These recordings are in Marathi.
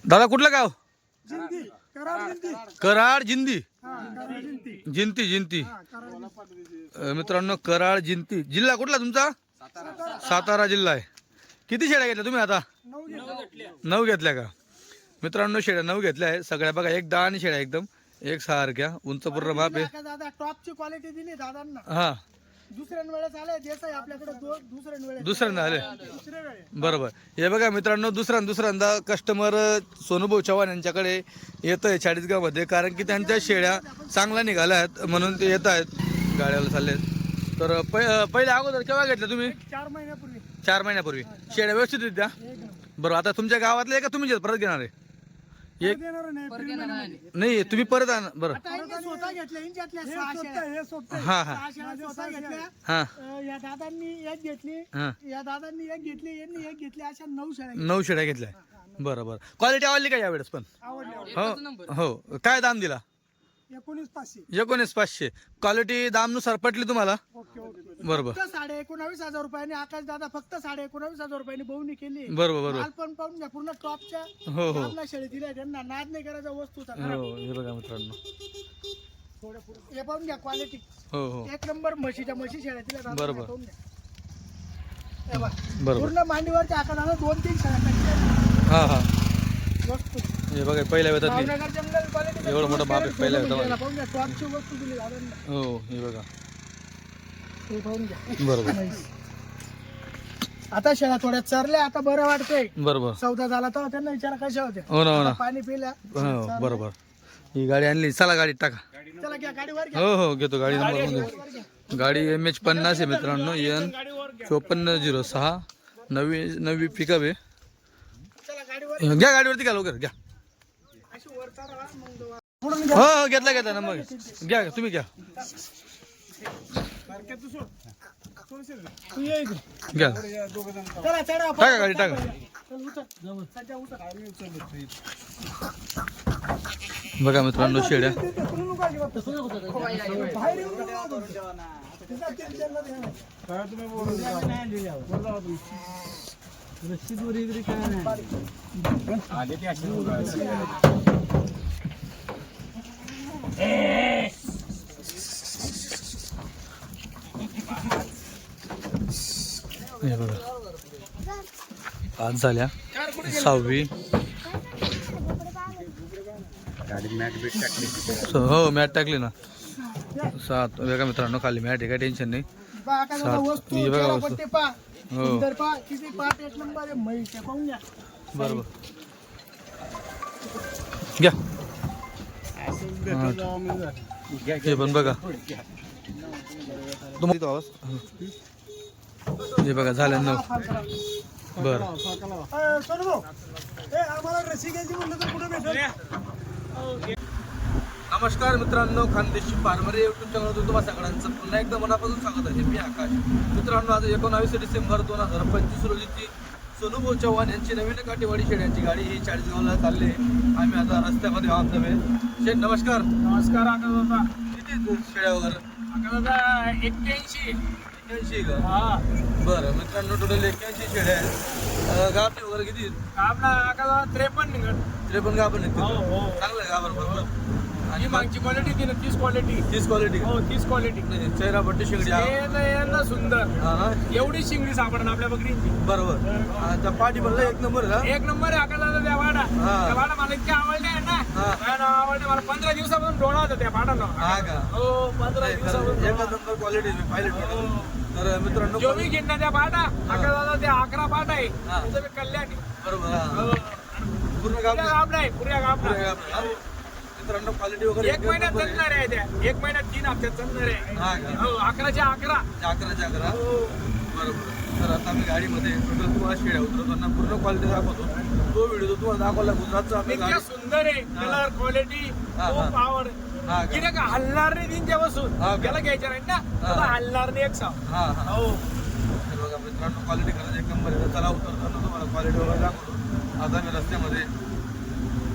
दादा कुठलं गाव? जिंती कराड जिंती कराड जिंती. कराड जिंती जिंती जिंती कराड मित्रांनो कराड जिंती. जिल्हा कुठला तुमचा? सातारा जिल्हा आहे. किती शेळ्या घेतल्या तुम्ही आता? 9 घेतल्या का मित्रांनो? शेळ्या 9 घेतल्या आहे सगळ्या बघा. एक 10 आणि शेळ्या एकदम एक सारख्या उंच पूर्ण माप आहे. दादा टॉपची क्वालिटी दिली दादांना. हा दुसऱ्या वेळेस आले देसाई आपल्याकडे दुसऱ्यांदा आले दुसऱ्या वेळेस बरोबर. हे बघा मित्रांनो दुसऱ्यांदा कस्टमर सोनूभाऊ चव्हाण यांच्याकडे येत आहे चाळीसगावमध्ये, कारण की त्यांच्या शेळ्या चांगल्या निघाल्या आहेत म्हणून ते येत आहेत गाड्याला चाललेत. तर पहिले अगोदर केव्हा घेतल्या तुम्ही? 4 महिन्यापूर्वी 4 महिन्यापूर्वी. शेळ्या व्यवस्थित आहेत त्या? बरोबर. आता तुमच्या गावातले का तुम्ही परत घेणार आहे? एक देणार नाही नाही तुम्ही परत आण. बरं स्वतः घेतल्या इंच्यातल्या 6 शेळ्या. हा हा 6 शेळ्या स्वतः घेतल्या. हा या दादांनी एक घेतली, हा या दादांनी एक घेतली, यांनी एक घेतली, अशा 9 शेळ्या 9 शेळ्या घेतल्या. बरं बरं. क्वालिटी आवडली का यावेळेस पण? आवडल्या. हो हो. काय दाम दिला? 19,500. 19,500. क्वालिटी दामनुसार पटली तुम्हाला? Okay okay. बरोबर फक्त 19,500 रुपयांनी आकाश दादा फक्त 19,500 रुपयांनी बहुनी केली. बरोबर बरोबर. माल पण पाहून घ्या पूर्ण टॉपच्या हो हो आपल्या शेळी दिल्या त्यांना. नाद नाही करायचा वस्तूचा. हो. हे बघा मित्रांनो. हे पाहून घ्या क्वालिटी हो हो एक नंबर. म्हशी शेळ्या दिल्या दादा. बरोबर. पाहून घ्या. हे बघा. बरोबर. पूर्ण मांडीवरच्या आकाराला 2-3 शेळ्या टाकल्या. हा हा. वस्तू हे बघा पहिल्या वेळात भावनगर जंगल क्वालिटी. एवढं मोठं माप आहे पहिल्या वेळात. पाहून घ्या टॉपची वस्तू दिली दादांना. हो हे बघा. हे पाहून घ्या. बरोबर आता शेळ्या थोड्या चरल्या, आता बरं वाटतंय. बरोबर. सौदा झाला तर त्यांना विचारा कशा होत्या. हो ना हो ना. पाणी पिल्या. हो बरोबर. ही गाडी आणली. चला गाडीत टाका. चला घ्या गाडीवर घ्या. हो हो घेतो गाडी नंबर मध्ये. गाडी MH50 आहे मित्रांनो. EN 5406 नवी पिकअप आहे. चला गाडीवर घ्या गाडीवरती घ्या लवकर घ्या. अशी वर चढवा, मग जाऊ. हो हो घेतला घेतला नंबर घ्या तुम्ही घ्या तू ये इथे. घ्या. चला चढा. टाका गाडी टाका. चल, उतर. सध्या उतर. बघा मित्रांनो शेड्या. बाहेर येऊन नका. तिचा टेन्शनला द्या नाही. हे बघा 5 झाल्या 6वी. हो मॅट टाकली ना. 7 बघा मित्रांनो खाली मॅट आहे काय टेन्शन नाही. पहा का दादा, 7 वस्तू ही बघा चेहरा वस्तू. पट्टी पहा. हो सुंदर पहा. किती पाठ एक नंबर आहे. म्हैस आहे. पाहून घ्या. बरोबर घ्या. हे पण बघा तुम्ही आवाज. हे बघा झाल्या 9. बरं सोनू भाऊ, आम्हाला रशी घ्यायची म्हणलं तर कुठे भेटेल? नमस्कार मित्रांनो, खानदेशी फार्मर यूट्यूब चॅनलवर तुम्हा सगळ्यांचं पुन्हा एकदा मनापासून स्वागत आहे. मी आकाश. मित्रांनो आज 19 डिसेंबर 2025 रोजीची सोनूभाऊ चव्हाण यांची नवीन काठीवाडी शेळ्यांची गाडी ही 40गावला चालली आहे. आम्ही आता रस्त्यामध्ये आहोत नव्हे. शेठ नमस्कार. नमस्कार आकाश दादा. किती शेळ्या वगैरे? आकाश दादा 81. 81 का? हा. बरं मित्रांनो टोटल 81 शेळ्या आहेत. गाभणी वगैरे किती आहेत? आपला आकाश दादा 53 निघत. 53 गाभण आहेत. हो हो. चांगलं आहे गाभण बरोबर. आणि मागची क्वालिटी ती ना 30 क्वालिटी. 30 क्वालिटी. हो 30 क्वालिटी. चेहरा पट्टी शेगडी यांना सुंदर. हा ना एवढी शिंगडी सापडणार आपल्या बकरींची. बरोबर. त्या पाठी बनला 1 नंबर आहे का? एक नंबर आहे आकाश दादा त्या वाडा. हा. त्या वाडा मला इतके आवडले आहे ना. हा. मला आवडले. मला 15 दिवसापासून डोळा होता त्या वाडाला. हा का? हो 15 दिवसापासून. एकच नंबर क्वालिटी पाहिजे. तर मित्रांनो जो मी घेणार त्या पाटा आकाश दादा ते 11 पाट आहे. हा. त्याचं मी कल्याणी. बरोबर. हा. हो. पूर्ण गाव पुऱ्या गाव नाही. पुऱ्या गाव नाही. मित्रांनो क्वालिटी वगैरे 1 महिन्यात चालणार आहे त्या. 1 महिन्यात 3 हप्त्यात चालणार आहे. हा का? हो 11च्या 11. 11 हो. बरोबर. तर आता आम्ही गाडीमध्ये टोटल तुम्हाला शेळ्या उतरताना पूर्ण क्वालिटी दाखवतो. तो व्हिडिओ तुम्हाला दाखवला गुजरातचा आपल्या इतक्या गाडी. सुंदर आहे. कलर क्वालिटी हा, खूप हा. आवड. हा का? गिऱ्हाईक हलणार नाही तीनच्या बसून. हा का? त्याला घ्यायचं नाही ना. हा. त्याला हलणार नाही एक साव. हा हा. हो. तर बघा मित्रांनो क्वालिटी करायचं 1 नंबर आहे. चला उतरताना तुम्हाला क्वालिटी वगैरे दाखवतो. आता मी रस्त्यामध्ये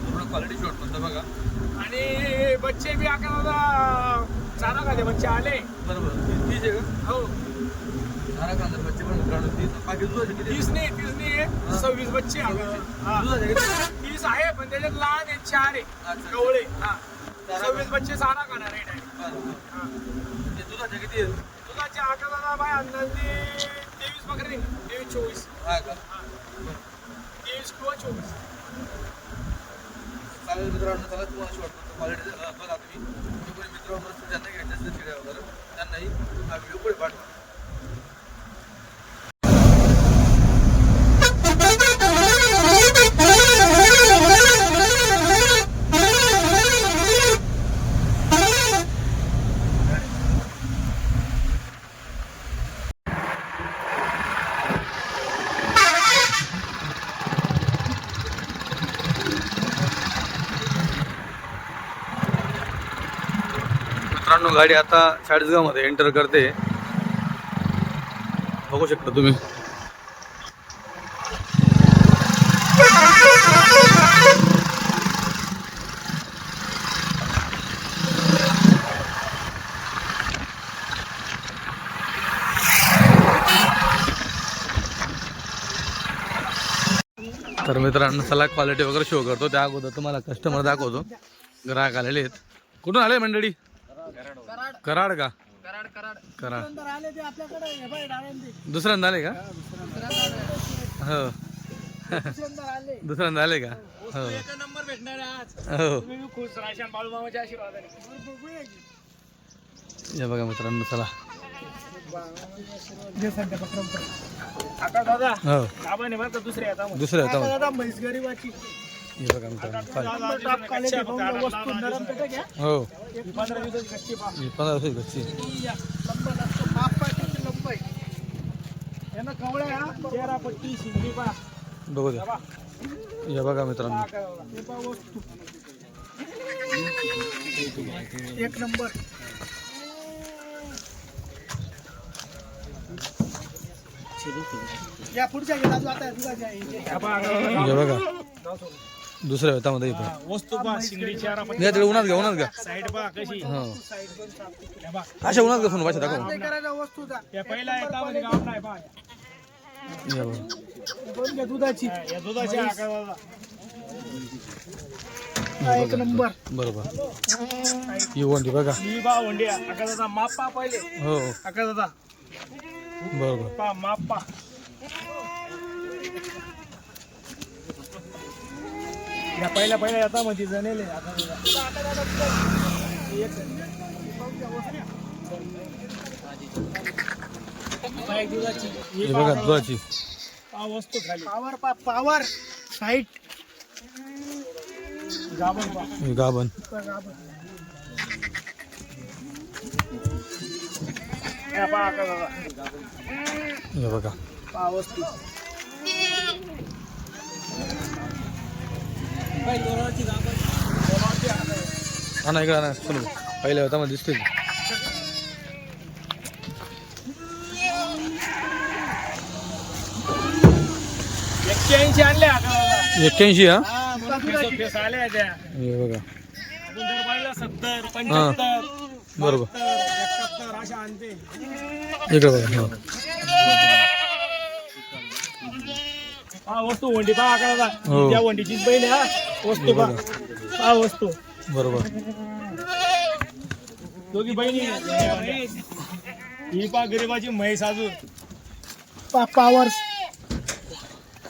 पूर्ण क्वालिटी शॉट करतो बघा. आणि बच्चे बी आकाराला चारा खाते बच्चे आले. बरोबर. 30 आहे का? हो चारा खांदा बच्चे पण मित्रांनो 30. बाकी दुधाचे किती? 30 नाही 26 बच्चे. हा. दुधाचे किती? 30 आहे पण त्याच्यात लहान आहे 4 आहे अच्छा. गवळे हा चारा 26-25 आणा का रेट आहे बरं. हा ते दुधाचे किती आहे? दुधाची आकडाला बाय अंदाजे 23 बकरी 23-24 हा का? 23 किंवा 24 चालेल मित्रांनो, चला तुम्हाला अशी वाटतं क्वालिटी बघा तुम्ही. जे कोणी मित्रांनो ज्यांना घ्यायचे असतील शेळ्या वगैरे त्यांनाही हा व्हिडिओ पुढे पाठवा. मित्रांनो, गाडी आता चाळीसगावमध्ये एंटर करते, बघू शकता तुम्ही. तर मित्रांनो, चला क्वालिटी वगैरे शो करतो. त्या अगोदर तुम्हाला कस्टमर दाखवतो. ग्राहक आलेले आहेत. कुठून आले मंडळी? कराड का? कराड. आले ते आपल्याकडे हे बाय डाळिंबी दुसऱ्यांदा आले का? हो, आले दुसऱ्यांदा आले का? हो एक नंबर भेटणार आहे आज हो. तुम्ही बी खुश राहाल बाळूमामाच्या आशीर्वादाने बघूया की या बघा मित्रांनो, चला. जे संध्या पत्रंपर आका दादा हो, गावाने बरं का दुसरे आता दुसऱ्या आका आता दादा म्हैस गरीबाची हे बघा मित्रांनो, टॉप क्वालिटी वस्तू नरम पेटा घ्या हो. 15 दिवस कच्ची पा ही 1500 घरची. लंबा लागतो माप पाटीची लंबाई यांना कवळ्या चेहरा पट्टी शिंगली पा बघू द्या. या बघा मित्रांनो, हे पा वस्तू एक नंबर या पुढच्या घे दादू आता दुधाच्या हे बघा दुसऱ्या हातामध्ये इथं. वस्तू पा शिंगली चेहरा पट्टी घ्या तिकडे उन्हात घ्या, उन्हात घ्या. साईड पा कशी हो, अशा उन्हात घ्या. सोनू भाषा दाखव. करायचा वस्तूचा या पहिला येतामध्ये गाव नाही पा या बघा. दोन घ्या दुधाची या दुधाची आकाराला एक नंबर बरोबर. ही वंडी बघा. ही बा वंडी आका दादा माप पा पहिले हो, आका दादा बरोबर. पा माप पा या पहिल्या येतामध्ये जणेले आका दादा एक दुधाची हे बघा दुधाची. पा वस्तू खाली पावर पा पावर साईट गाबन पा ही गाभण. या पा आका दादा हे बघा. पा वस्तू हा ना, इकडे ना सोनू. पहिल्या हातामध्ये दिसते. 81 आणले आका दादा 81. हा, हा मला फेस आले त्या हे बघा. अजून जर पाहिलं 70 75 बरोबर. 71 अशा आणते इकडे बघा. हो, हा वस्तू वंडी पा आका दादा हो. त्या वंडीचीच बहीण आहे हा वस्तू पा हा वस्तू बरोबर. दोघी बहिणी ही पा गरीबाची म्हैस अजून पावर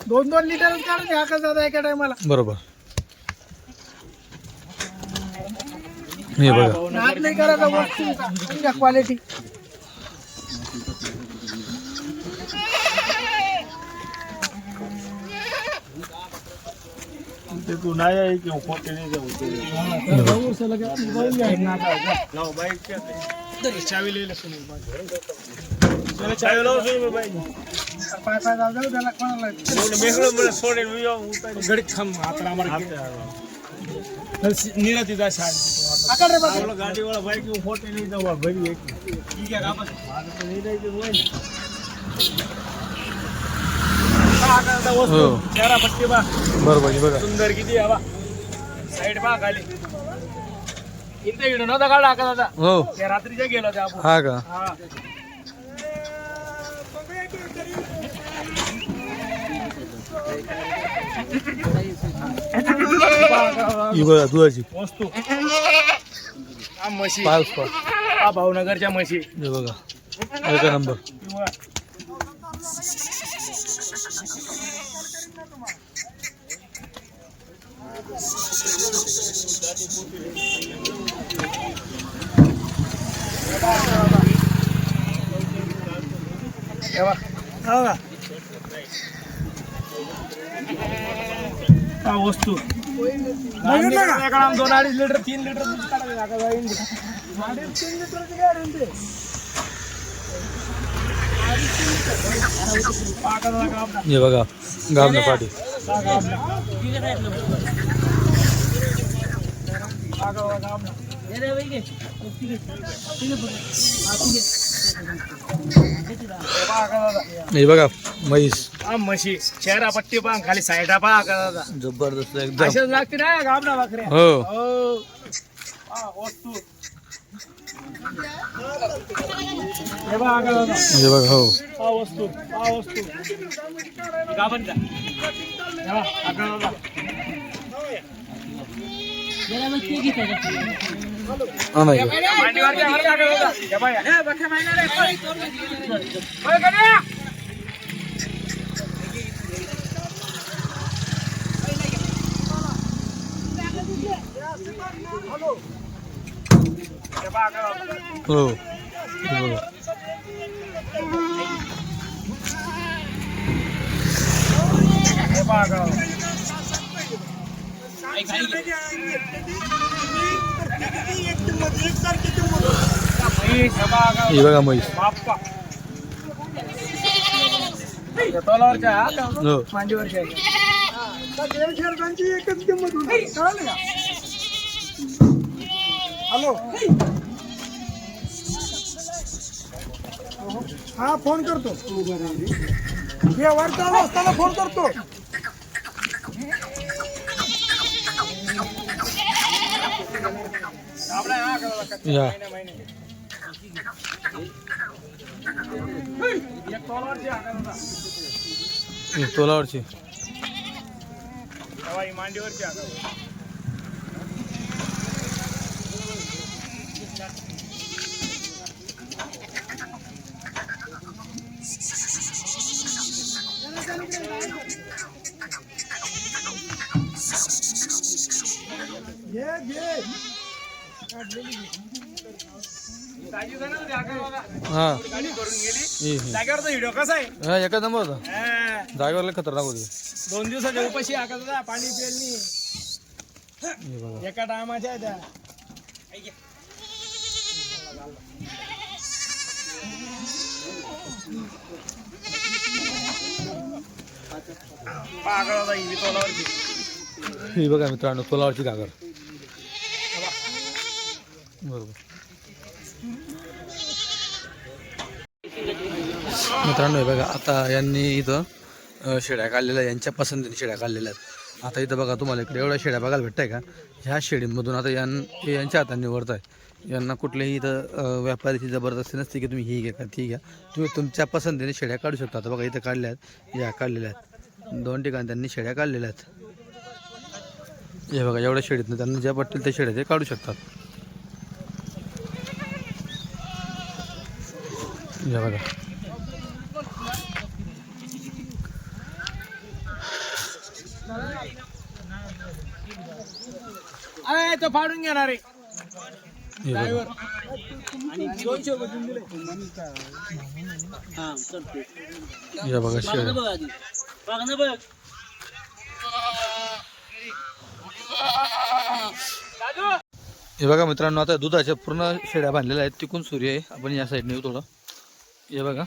2-2 लिटर काढते आका दादा एका टायमाला बरोबर. हे बघा. नाद नाही करायचा वस्तू क्वालिटी ते तू नाही आहे की फोटे नाही जाऊ चावी लिहिले चावी लावून गडीत थांब आता आम्हाला निरातीचा शाळा गाडीवाला बाईक फोटे नाही जाऊ घरी ठीक आहे हो, चेहरा पट्टी बा बरोबर. हे बघा. सुंदर किती आहे बा साईड बा खाली इथे व्हिडिओ नव्हता काढला आका दादा हो, त्या रात्रीच्या गेलो त्या आपण हा का? हा ही बघा दुधाची वस्तू हा म्हशी पाच पाच हा भावनगरच्या म्हशी हे बघा एक नंबर. हा वस्तू 2-2.5 लिटर 3 लिटर दूध काढायला 3 लिटरची गॅरंटी. हे बघा गावना पाटी हे बघा म्हैस म्हशी चेहरा पट्टी पहा खाली साईडा पहा का दादा जबरदस्त एकदम. अशाच लागते ना गाबना बकऱ्या. हो वस्तू हे बघा का दादा हे बघा हो हा वस्तू गाबन का हा का दादा हा नाही का? मांडीवरच्या वर का दादा हे बघा हे बकऱ्या मायना रे ओय गड्या हो हे बघा हे बघा हे बघा म्हैस बाप्पा तोलावरच्या हो मांडीवरच्या एकच किंमत होती कळलं का. हॅलो हा फोन करतो हे वर चालू असताना फोन करतो. या ही तोलावरची मांडीवरची हा जागेवरचा व्हिडिओ कसा आहे. हा एका नंबर होता जागेवर लय खतरनाक होती. 2 दिवसाच्या उपाशी आका दादा पाणी पेलनी हे बघा एका टायमाच्या त्या ही बघा मित्रांनो तोलावरची घागर बरोबर. मित्रांनो हे बघा आता यांनी इथं शेळ्या काढलेल्या यांच्या पसंतीने शेळ्या काढलेल्या आहेत. आता इथं बघा तुम्हाला इकडे एवढ्या शेळ्या बघायला भेटत आहे का. ह्या शेळींमधून आता यांच्या हाताने निवडत आहे. यांना कुठल्याही इथं व्यापारीची जबरदस्ती नसते की तुम्ही ही घ्या का ती घ्या. तुम्ही तुमच्या पसंतीने शेळ्या काढू शकता. आता बघा इथं काढल्या आहेत या काढलेल्या आहेत 2 ठिकाणी त्यांनी शेळ्या काढलेल्या आहेत. हे बघा एवढ्या शेळीतनं त्यांना ज्या पटतील त्या शेळ्या ते काढू शकतात. हे बघा अरे तो फाडून घेणार आहे. हे बघा हे बघा शेळ्या हे बघा मित्रांनो आता दुधाच्या पूर्ण शेळ्या बांधलेल्या आहेत. तिकून सूर्य आहे आपण या साईडने येऊ थोडं. हे बघा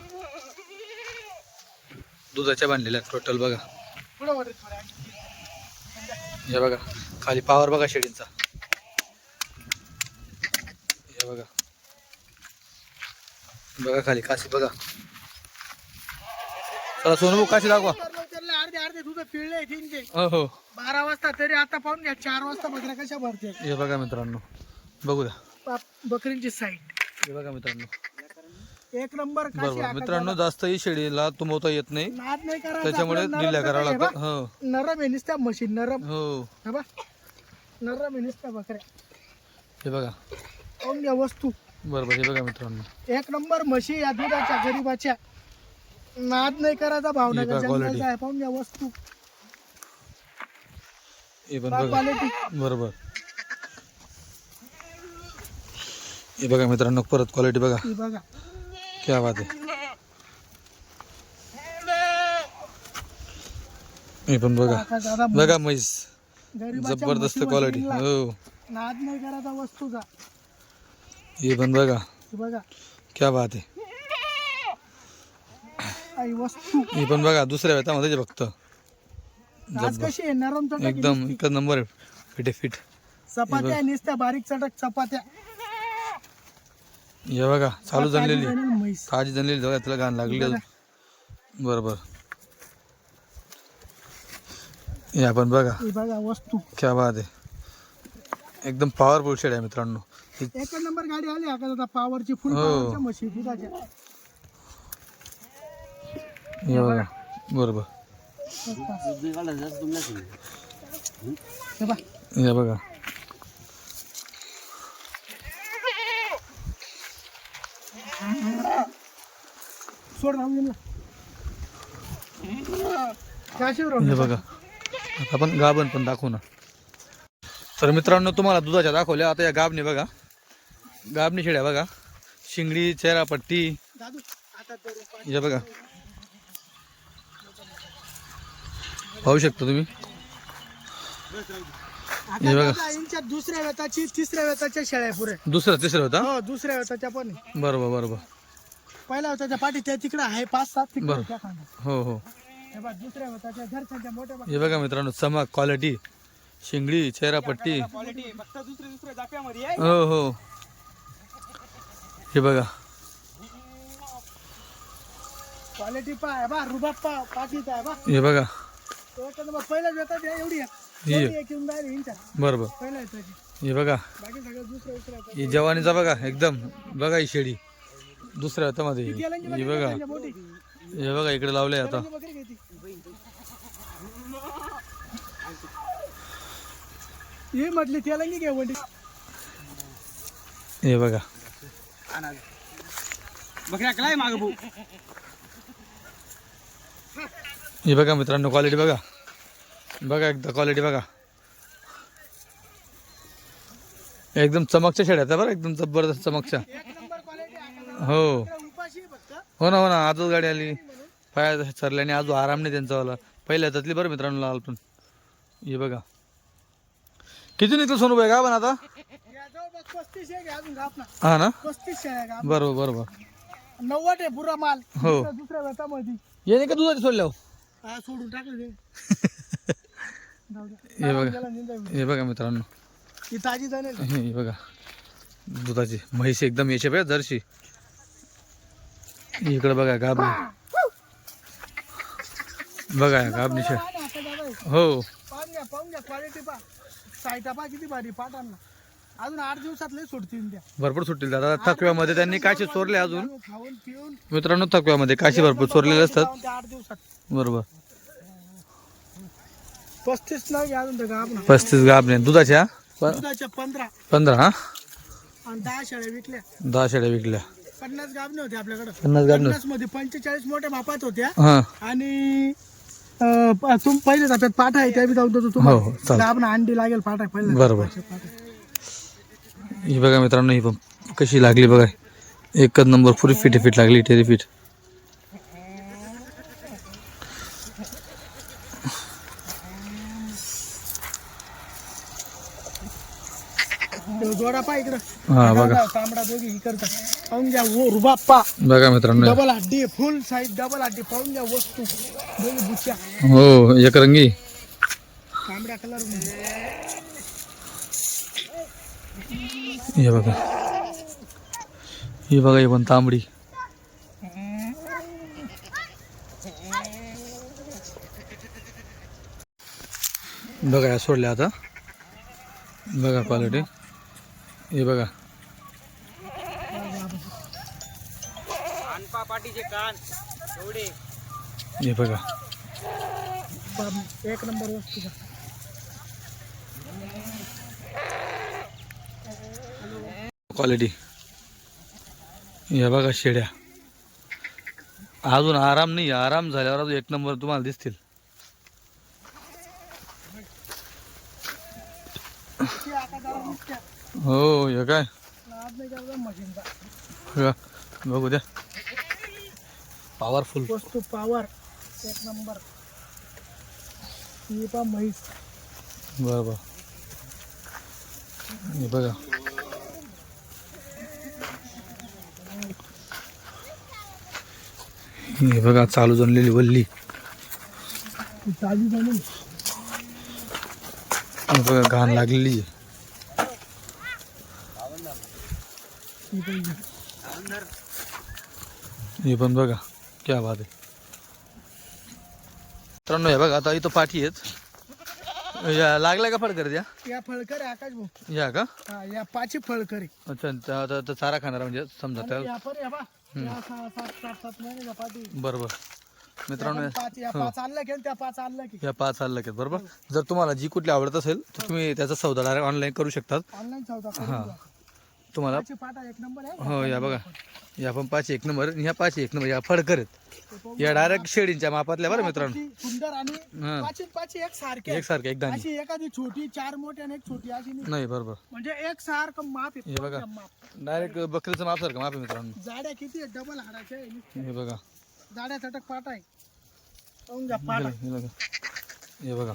दुधाच्या बांधलेल्या आहेत टोटल बघा. हे बघा खाली पावर बघा शेळींचा. हे बघा बघा खाली काशी बघा. चला सोनू काशी दाखवा. अर्धे दूध पिळले तीनचे हो हो 12 वाजता तरी आता पाहून घ्या 4 वाजता बकऱ्या कशा भरते. हे बघा मित्रांनो बघू द्या बकरींची साईड. हे बघा मित्रांनो एक नंबर बरोबर मित्रांनो जास्तही शेळीला तुंबवता येत नाही नाद नाही करायचा. त्याच्यामुळे आपलं ढिल्या नरम करावं हे लागतं. बघ, हो नरम आहे नुसत्या मशीन नरम हो हे बघ. नरम आहे नुसत्या बकऱ्या. हे बघा पाहून घ्या वस्तू. बरोबर. हे बघा मित्रांनो, एक नंबर म्हशी या दुधाच्या गरीबाच्या. नाद नाही करायचा भावना ही का quality? जंगलाचा आहे. पाहून घ्या वस्तू. हे पण बघा. क्वालिटी. बरोबर. हे बघा मित्रांनो, परत क्वालिटी बघा. ही बघा. क्या बात आहे. हे पण बघा. आता दादा बघा म्हैस, गरीबाच्या जबरदस्त म्हशीवर क्वालिटी. जंगलात. हो. नाद नाही करायचा वस्तूचा. हे पण बघा. ही बघा. क्या बात आहे. आई वस्तू. हे पण बघा, दुसऱ्या वेतामध्ये फक्त आज कशी आहे नरम चटक. एकदम एकच नंबर फिटे फिट. चपात्या निसत्या बारीक चटक चपात्या. हे बघा, चालू जनलेली म्हैस. ताजी जनलेली. बघा तिला घाण लागली अजून. बरोबर. हे आपण बघा. ही बघा वस्तू. क्या बात आहे. एकदम पॉवरफुल शेड आहे मित्रांनो. एक नंबर गाडी आली आता दादा पॉवरची. फुल हो. पॉवरच्या म्हशी दुधाच्या. हे बघा. बरोबर. हे बघ. हे बघा. सोड राहून गेला. हे बघा. आता आपण गाभण पण दाखवू ना. तर मित्रांनो, तुम्हाला दुधाच्या दाखवल्या. आता या गाभणी बघा. गाभणी शेड्या बघा. शिंगडी, चेहरा पट्टी. दादू आता धरून पाणी. हे बघा, पाहू शकता तुम्ही. आता दादा यांच्या दुसऱ्या वेताची तिसऱ्या वेताच्या शेळ्या पुरे. दुसरा तिसरा होता. हो दुसऱ्या वेताच्या पण आहे. बरोबर बरोबर. पहिल्या वेताच्या पाठी त्या तिकडे आहे 5-7 तिकडे बरं. त्या खांद्यात. हो हो. हे बघ दुसऱ्या वेताच्या घरच्यांच्या मोठ्या हे बघा मित्रांनो, चमक, क्वालिटी, शिंगडी, चेहरा पट्टी. क्वालिटी फक्त दुसऱ्या जाप्यामध्ये आहे. हो हो. हे बघा. क्वालिटी पहा बा. रुबाब पहा पाठीचा आहे बा. हे बघा. पहिल्या वेतात एवढी आहे. ही. एवढी एक येऊन जाईल इंचा बरोबर. पहिल्या वेताची. हे बघा. बाकी सगळं दुसऱ्या ही जवानीचा बघा. एकदम बघा ही शेडी दुसऱ्या हातामध्ये. हे बघा. मोठी हे बघा इकडे लावले आता. बकरी घेती. ही म्हटली तेलंगी घे वंडी. हे बघा. बकऱ्या काय माग भाऊ. हे बघा मित्रांनो, क्वालिटी बघा. बघा एकदा क्वालिटी बघा. एकदम चमकच्या शेड्या आहेत बरं. एकदम जबरदस्त चमकच्या. एक नंबर क्वालिटी आहे. हो उपाशी आहे फक्त. हो ना. हो ना. आजच गाडी आली. पाया चरल्याने आज आराम नाही त्यांचावाला. पहिल्या हातातली बरं मित्रांनो लाल पण. हे बघा. किती निघतो सोनू भाई गाभण आता. या जवळपास 35 आहे अजून गापना. हा ना. 35 आहे गाप. बरोबर बरोबर. 90 आहे बुरा माल. हो. दुसऱ्या वेतामध्ये. ये नाही का दुधाची सोडल्या. हा सोडून टाकलं ते. जाऊ दे. हे बघा. त्याला निंदा होईल. हे बघा मित्रांनो. ही ताजी जाणे. हे बघा दुधाची म्हैस एकदम याच्या पाहिजे जर्शी. इकडे बघा गाभणी. बघा गाभणी शेड. हो पाहून घ्या क्वालिटी पा. साईटा पा किती भारी पाटांना. अजून 8 दिवसात लय सोडतील त्या. भरपूर सुटतील दादा. थकव्यामध्ये त्यांनी काशी चोरले अजून खाऊन पिऊन मित्रांनो. थकव्यामध्ये काशी भरपूर चोरलेले असतात. 8 दिवसात बरोबर. 35 नाव घ्या अजून तर गाप ना. 35 गाभणे दुधाच्या. दुधाच्या 15 हा. आणि 10 शेळ्या विकल्या. 10 शेड्या विकल्या. 50 गाभणे होते आपल्याकडे. 50 गाभणे. 50 मध्ये 45 मोठ्या मापात होत्या. हा. आणि तुम पहिले जातात पाठा आहे त्या बी जाऊन देतो हो तुम्हाला. हो चालेल. गाभणा अंडी लागेल पाठा पहिले. बरोबर. ही बघा मित्रांनो, ही पण कशी लागली बघा. एकच नंबर पुरी फिट फिट लागली. टेरी फिट. जोडा पा इकडं. हा बघा. तांबडा दोघी ही करता. पाहून घ्या वो रुबाब पा. बघा मित्रांनो. डबल हड्डी फुल साईज डबल हड्डी. पाहून घ्या वस्तू दोन्ही बुच्या हो एक रंगी. तांबड्या कलर हे बघा. ही बघा ही पण तांबडी. बघा या सोडल्या आता. बघा क्वालिटी. हे बघा. पाटीचे कान एवढे. हे बघा. एक नंबर वस्तू. क्वालिटी. हे बघा शेड्या, अजून आराम नाही, आराम झाल्यावर अजून एक नंबर तुम्हाला दिसतील. हो हे काय बघा, बघू द्या. पॉवरफुल वस्तू पॉवर एक नंबर. ही पा म्हैस. बरोबर. हे बघा, हे बघा चालू जमलेली वल्ली. ताजी जमीन. हे बघा घाण लागलेली. हे पण बघा, क्या बात आहे मित्रांनो. हे बघा आता इथं पाठी आहेत. या लागल्या का फडकर त्या? या फळकर आहे आकाश भाऊ. या का? हा, या पाची फळकर आहे. अच्छा, आता चारा खाणार म्हणजे समजा त्या. या पण या बा. या 7 महिन्याच्या पाठी. बरोबर मित्रांनो. या पाच या पाच आणलं की आणि त्या पाच आणलं की या 5 चाललं की बरोबर. जर तुम्हाला जी कुठली आवडत असेल तर तुम्ही त्याचा सौदा डायरेक्ट ऑनलाईन करू शकतात. ऑनलाईन सौदा हा. करून द्या. तुम्हाला पाची पाटा एक नंबर आहे. हो या बघा, या पण 5 एक नंबर, ह्या 5 एक नंबर. या फडकर आहेत. या डायरेक्ट शेडींच्या मापातल्या बरं मित्रांनो. किती सुंदर आणि हा. पाची एक सारखे आहे. एकसारखे एक दाणी अशी एखादी छोटी 4 मोठी आणि एक छोटी अशी नाही. नाही. बरोबर. म्हणजे एक सारखं माप आहे. हे बघा. माप. डायरेक्ट बकरीचं माप सारखं माप आहे मित्रांनो. जाड्या किती आहे? डबल हाडाच्या आहे. हे बघा, जाड्या चटक पाटा आहे. पाहून घ्या पाटा. हे बघा, हे बघा,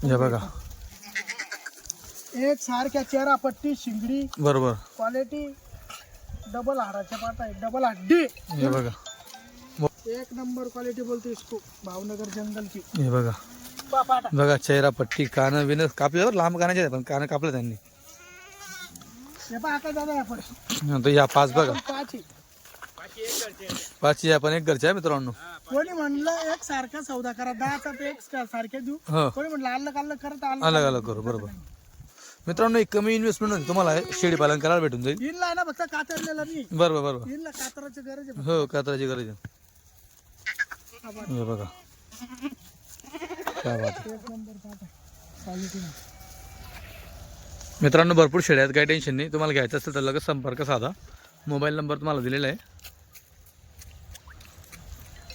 हे बघा. एक सारख्या चेहरा पट्टी शिंगडी बरोबर. क्वालिटी. डबल हाडाच्या पाटा आहे. डबल हड्डी. हे बघा, एक नंबर क्वालिटी बोलतो इसको. भावनगर जंगल की हे बघा, पाटा. बघा चेहरा पट्टी, कान बिन कापले बरं, लांब कानाचे आहेत पण कान कापले त्यांनी. हे पहा का दादा आपण नंतर या 5 बघा, पाची. 5 या पण एक घरचे आहे मित्रांनो. कोणी म्हणलं एक सारखा सौदा करा 10चा ते एक सारखे देऊ. हो, कोणी म्हणलं अलग अलग करत अलग अलग करू. बरोबर मित्रांनो. एक कमी इन्व्हेस्टमेंट मध्ये तुम्हाला शेळी पालन करायला भेटून जाईल. हिनला आहे ना फक्त कातरलेला नाही. बरोबर बरोबर. हिनला कातराची गरज आहे. हो, कातराची गरज आहे. हे बघा, काय बात आहे. एक नंबर पाटा क्वालिटी. मित्रांनो भरपूर शेळ्या आहेत, काही टेन्शन नाही. तुम्हाला घ्यायचं असेल तर लगेच संपर्क साधा. मोबाईल नंबर तुम्हाला दिलेला आहे.